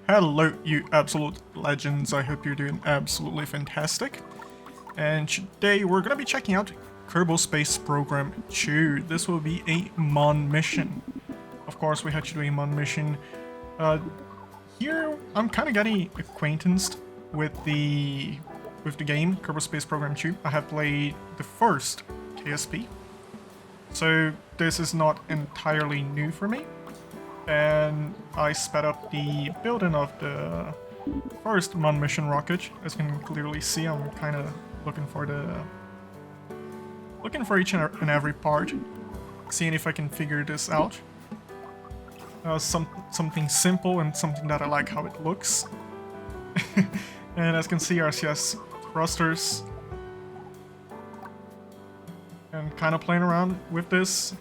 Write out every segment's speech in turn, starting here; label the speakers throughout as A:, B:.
A: Hello, you absolute legends. I hope you're doing absolutely fantastic. And today we're gonna be checking out Kerbal Space Program 2. This will be a Mon mission. Of course, we had to do a Mon mission. Here, I'm kind of getting acquainted with the game Kerbal Space Program 2. I have played the first KSP, so this is not entirely new for me. And I sped up the building of the first Mon mission rocket. As you can clearly see, I'm kind of looking for each and every part, seeing if I can figure this out. Something simple and something that I like how it looks. And as you can see, RCS thrusters, and kind of playing around with this.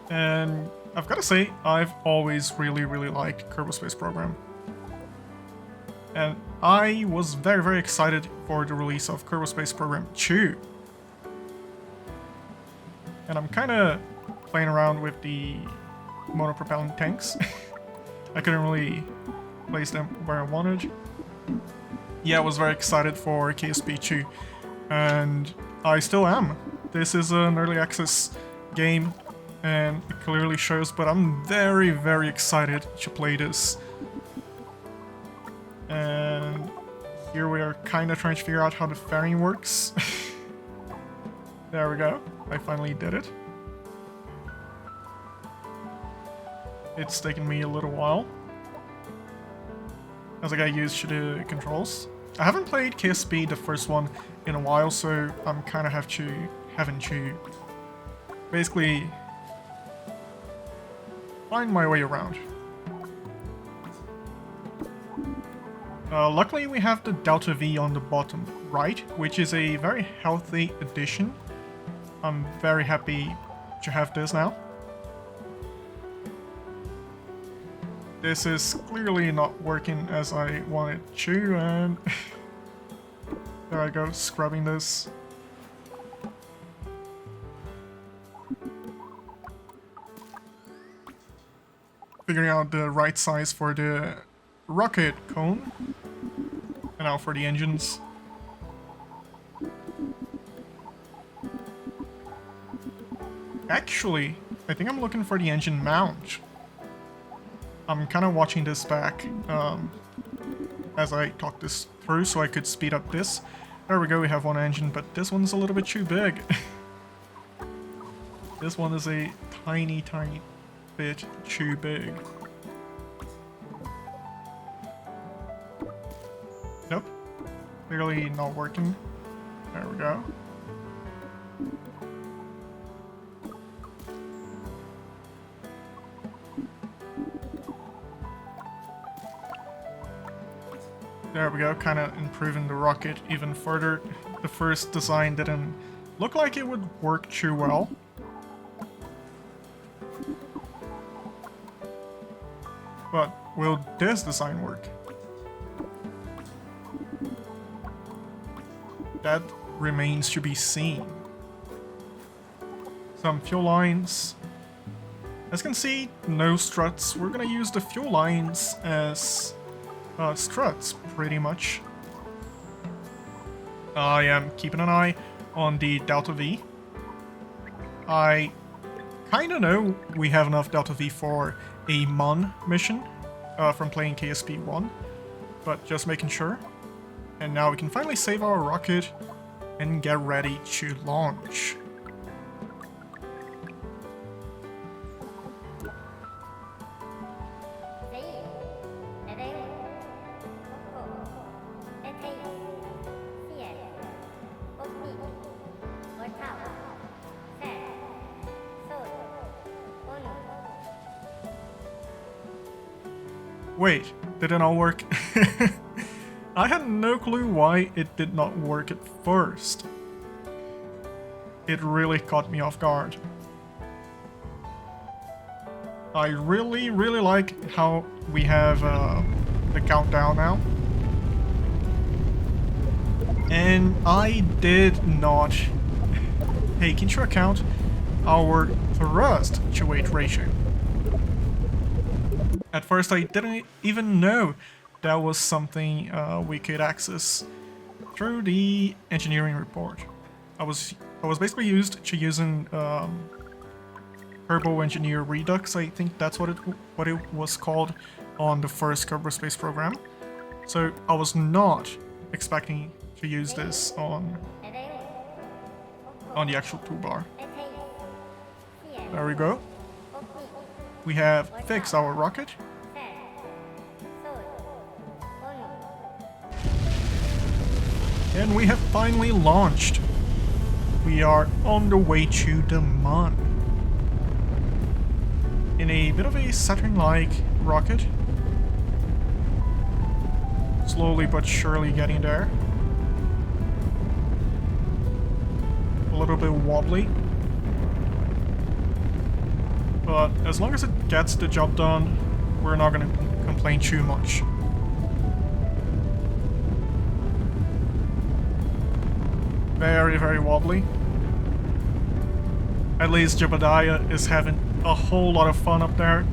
A: And I've got to say, I've always really liked Kerbal Space Program. And I was very excited for the release of Kerbal Space Program 2. And I'm kind of playing around with the monopropellant tanks. I couldn't really place them where I wanted. Yeah, I was very excited for KSP 2. And I still am. This is an early access game, and it clearly shows, but I'm very excited to play this. And here we are kind of trying to figure out how the fairing works. There we go. I finally did it. It's taken me a little while, as I got used to the controls. I haven't played KSP, the first one, in a while, so I'm kind of having to basically find my way around. Luckily we have the Delta V on the bottom right, which is a very healthy addition. I'm very happy to have this now. This is clearly not working as I want it to, and there I go, scrubbing this. Figuring out the right size for the rocket cone, and now for the engines. Actually, I think I'm looking for the engine mount. I'm kind of watching this back as I talk this through so I could speed up this. There we go, we have one engine, but this one's a little bit too big. This one is a tiny bit too big. Nope. Clearly not working. There we go. There we go, kind of improving the rocket even further. The first design didn't look like it would work too well. But will this design work? That remains to be seen. Some fuel lines. As you can see, no struts. We're gonna use the fuel lines as struts, pretty much. I am keeping an eye on the Delta V. I kinda know we have enough Delta V for a Mon mission from playing KSP 1, but just making sure. And now we can finally save our rocket and get ready to launch. Wait, did it not work? I had no clue why it did not work at first. It really caught me off guard. I really like how we have the countdown now. And I did not take into account our thrust to weight ratio. At first I didn't even know that was something we could access through the engineering report. I was basically used to using Kerbal Engineer Redux. I think that's what it was called on the first Kerbal Space program. So I was not expecting to use this on the actual toolbar. There we go. We have fixed our rocket. And we have finally launched. We are on the way to the Moon. In a bit of a Saturn-like rocket. Slowly but surely getting there. A little bit wobbly. But as long as it gets the job done, we're not going to complain too much. Very, very wobbly. At least Jebediah is having a whole lot of fun up there.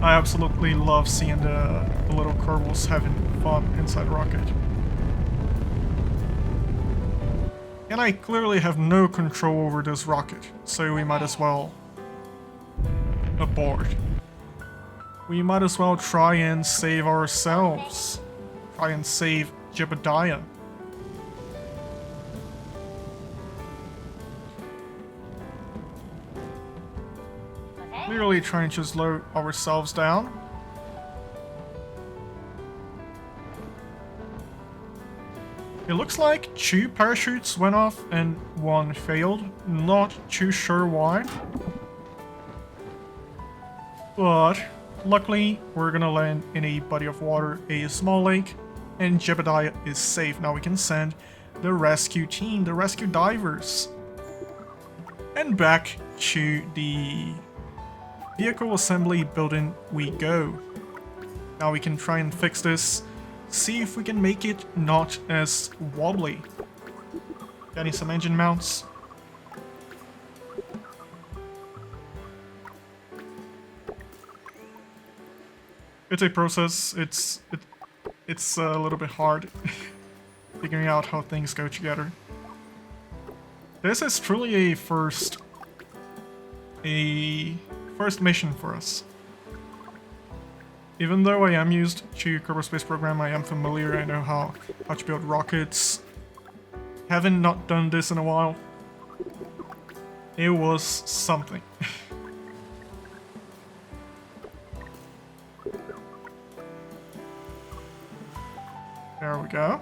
A: I absolutely love seeing the little Kerbals having fun inside the rocket. And I clearly have no control over this rocket, so we might as well abort. We might as well try and save ourselves. Try and save Jebediah. Clearly trying to slow ourselves down. It looks like 2 parachutes went off and 1 failed. Not too sure why. But luckily we're gonna land in a body of water, a small lake, and Jebediah is safe. Now we can send the rescue team, the rescue divers. And back to the vehicle assembly building we go. Now we can try and fix this, see if we can make it not as wobbly. Getting some engine mounts. It's a process. It's a little bit hard figuring out how things go together. This is truly a first mission for us. Even though I am used to Kerbal Space Program, I am familiar, I know how to build rockets. Haven't not done this in a while. It was something. There we go.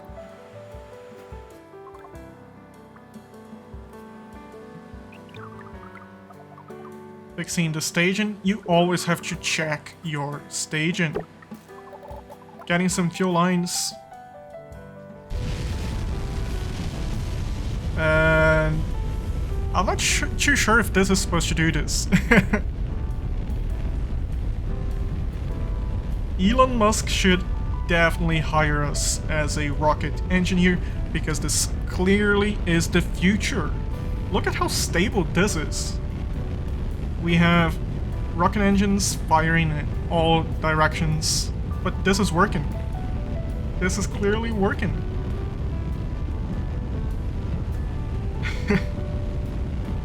A: Fixing the staging, you always have to check your staging. Getting some fuel lines. And I'm not too sure if this is supposed to do this. Elon Musk should definitely hire us as a rocket engineer because this clearly is the future. Look at how stable this is. We have rocket engines firing in all directions, but this is working. This is clearly working.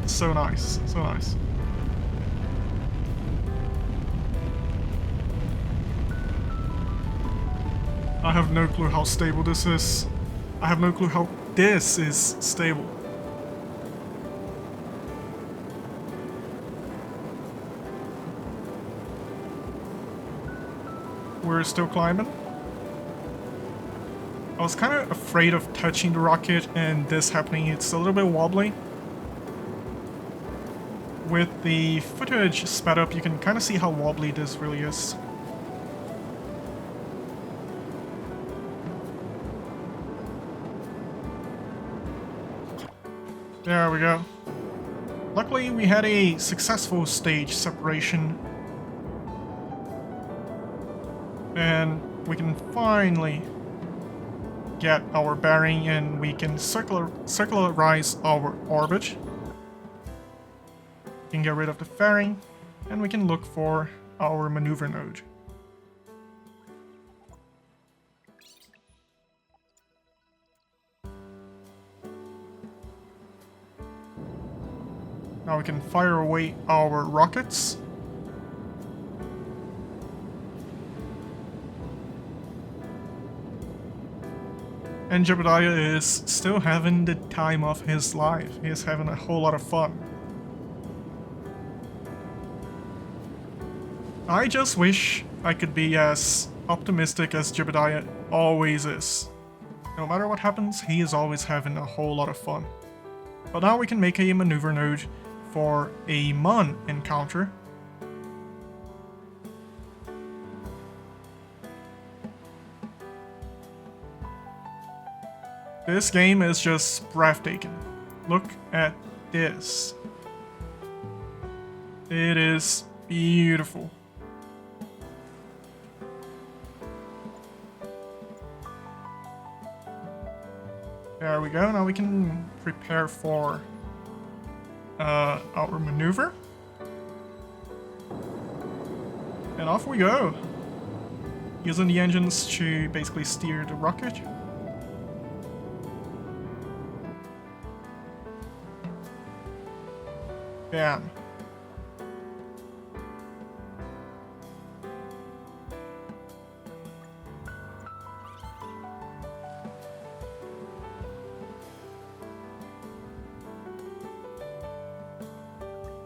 A: So nice, so nice. I have no clue how stable this is. I have no clue how this is stable. We're still climbing. I was kind of afraid of touching the rocket and this happening. It's a little bit wobbly. With the footage sped up, you can kind of see how wobbly this really is. There we go. Luckily, we had a successful stage separation. And we can finally get our bearing and we can circularize our orbit. We can get rid of the fairing and we can look for our maneuver node. Now we can fire away our rockets. And Jebediah is still having the time of his life. He is having a whole lot of fun. I just wish I could be as optimistic as Jebediah always is. No matter what happens, he is always having a whole lot of fun. But now we can make a maneuver node for a Mon encounter. This game is just breathtaking. Look at this. It is beautiful. There we go. Now we can prepare for our maneuver. And off we go. Using the engines to basically steer the rocket. Bam.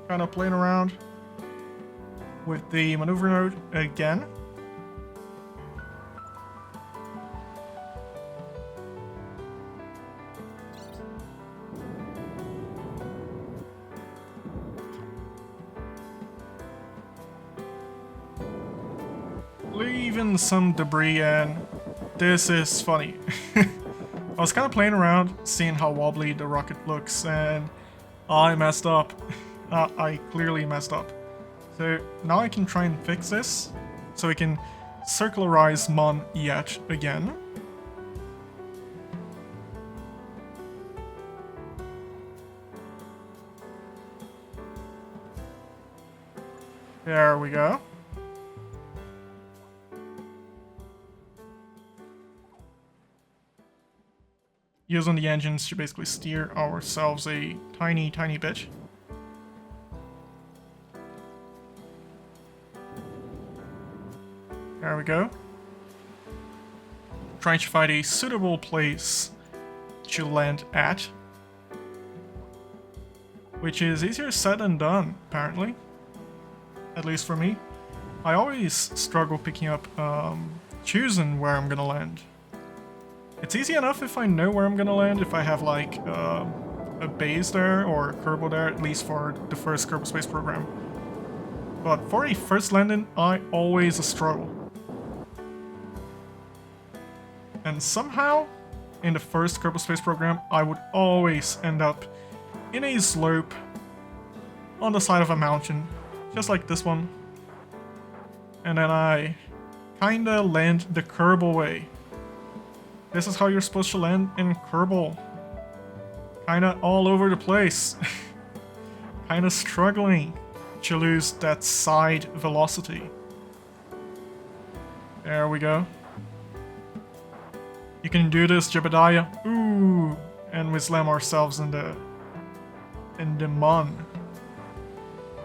A: Kind of playing around with the maneuver node again. Leaving some debris, and this is funny. I was kind of playing around, seeing how wobbly the rocket looks, and I messed up. I clearly messed up. So now I can try and fix this, so we can circularize Mon yet again. There we go. Using the engines to basically steer ourselves a tiny, tiny bit. There we go. Trying to find a suitable place to land at. Which is easier said than done, apparently. At least for me. I always struggle picking up, choosing where I'm gonna land. It's easy enough if I know where I'm gonna land, if I have like a base there or a Kerbal there, at least for the first Kerbal Space Program. But for a first landing, I always struggle. And somehow, in the first Kerbal Space Program, I would always end up in a slope on the side of a mountain, just like this one. And then I kinda land the Kerbal way. This is how you're supposed to land in Kerbal. Kinda all over the place. Kinda struggling to lose that side velocity. There we go. You can do this, Jebediah. Ooh, and we slam ourselves in the Mon.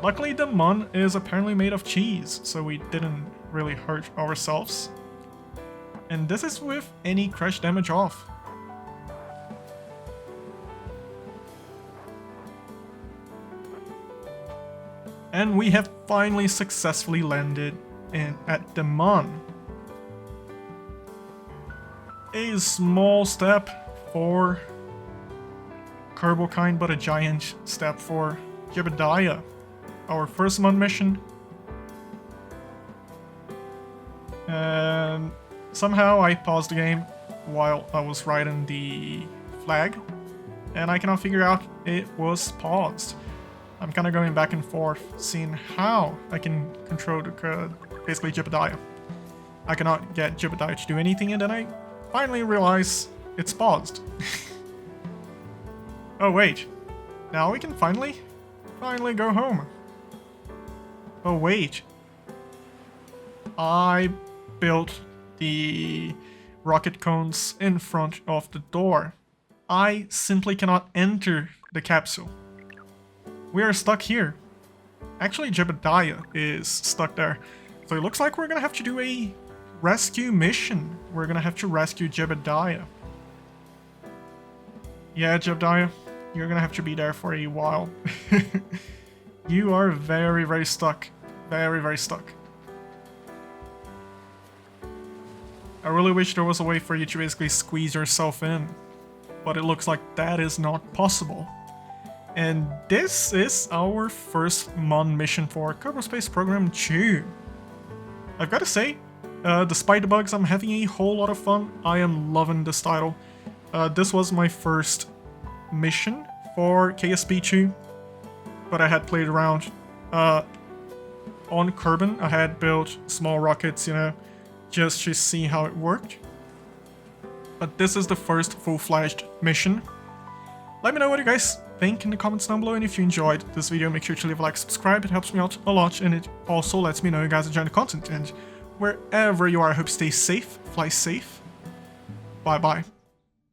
A: Luckily, the Mon is apparently made of cheese, so we didn't really hurt ourselves. And this is with any crash damage off. And we have finally successfully landed at the Mon. A small step for Kerbal kind, but a giant step for Jebediah. Our first Mon mission. And somehow I paused the game while I was writing the flag, and I cannot figure out it was paused. I'm kind of going back and forth, seeing how I can control the, basically Jebediah. I cannot get Jebediah to do anything, and then I finally realize it's paused. Oh wait, now we can finally go home. Oh wait, I built the rocket cones in front of the door. I simply cannot enter the capsule. We are stuck here. Actually, Jebediah is stuck there. So it looks like we're gonna have to do a rescue mission. We're gonna have to rescue Jebediah. Yeah, Jebediah, you're gonna have to be there for a while. You are very, very stuck. Very, very stuck. I really wish there was a way for you to basically squeeze yourself in, but it looks like that is not possible. And this is our first Mon mission for Kerbal Space Program 2. I've got to say, despite the bugs, I'm having a whole lot of fun. I am loving this title. This was my first mission for KSP2, but I had played around on Kerbal. I had built small rockets, you know, just to see how it worked. But this is the first full-fledged mission. Let me know what you guys think in the comments down below, and if you enjoyed this video, make sure to leave a like, subscribe. It helps me out a lot, and it also lets me know you guys enjoy the content. And wherever you are, I hope you stay safe, fly safe. Bye bye.